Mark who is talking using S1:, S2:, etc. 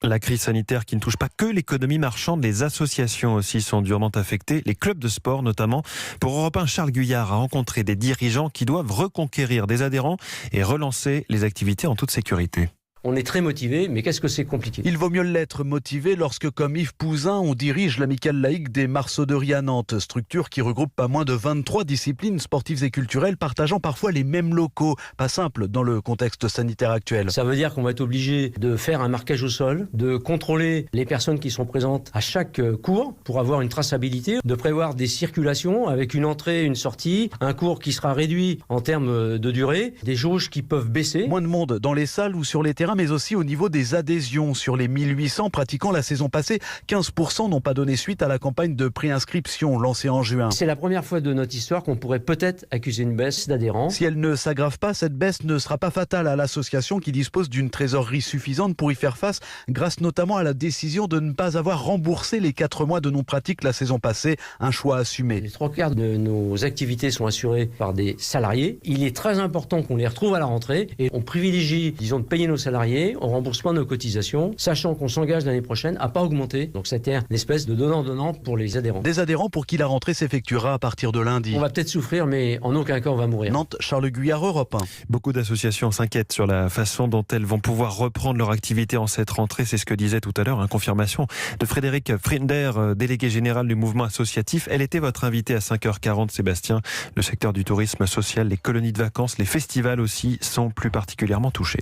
S1: La crise sanitaire qui ne touche pas que l'économie marchande, les associations aussi sont durement affectées, les clubs de sport notamment. Pour Europe 1, Charles Guyard a rencontré des dirigeants qui doivent reconquérir des adhérents et relancer les activités en toute sécurité.
S2: On est très motivé, mais qu'est-ce que c'est compliqué.
S3: Il vaut mieux l'être motivé lorsque, comme Yves Pouzin, on dirige l'amicale laïque des Marceauderies à Nantes, structure qui regroupe pas moins de 23 disciplines sportives et culturelles, partageant parfois les mêmes locaux. Pas simple dans le contexte sanitaire actuel.
S2: Ça veut dire qu'on va être obligé de faire un marquage au sol, de contrôler les personnes qui sont présentes à chaque cours pour avoir une traçabilité, de prévoir des circulations avec une entrée, une sortie, un cours qui sera réduit en termes de durée, des jauges qui peuvent baisser.
S3: Moins de monde dans les salles ou sur les terrains, mais aussi au niveau des adhésions. Sur les 1800 pratiquants la saison passée, 15% n'ont pas donné suite à la campagne de préinscription lancée en juin.
S2: C'est la première fois de notre histoire qu'on pourrait peut-être accuser une baisse d'adhérents.
S3: Si elle ne s'aggrave pas, cette baisse ne sera pas fatale à l'association qui dispose d'une trésorerie suffisante pour y faire face, grâce notamment à la décision de ne pas avoir remboursé les 4 mois de non-pratique la saison passée, un choix assumé.
S2: Les 3/4 de nos activités sont assurées par des salariés. Il est très important qu'on les retrouve à la rentrée et on privilégie, disons, de payer nos salariés en remboursement de nos cotisations, sachant qu'on s'engage l'année prochaine à pas augmenter. Donc c'était une espèce de donnant-donnant pour les adhérents.
S3: Des adhérents pour qui la rentrée s'effectuera à partir de lundi.
S2: On va peut-être souffrir, mais en aucun cas on va mourir.
S3: Nantes, Charles Guyard, Europe 1.
S1: Beaucoup d'associations s'inquiètent sur la façon dont elles vont pouvoir reprendre leur activité en cette rentrée. C'est ce que disait tout à l'heure, confirmation de Frédéric Frinder, délégué général du mouvement associatif. Elle était votre invitée à 5h40, Sébastien. Le secteur du tourisme social, les colonies de vacances, les festivals aussi sont plus particulièrement touchés.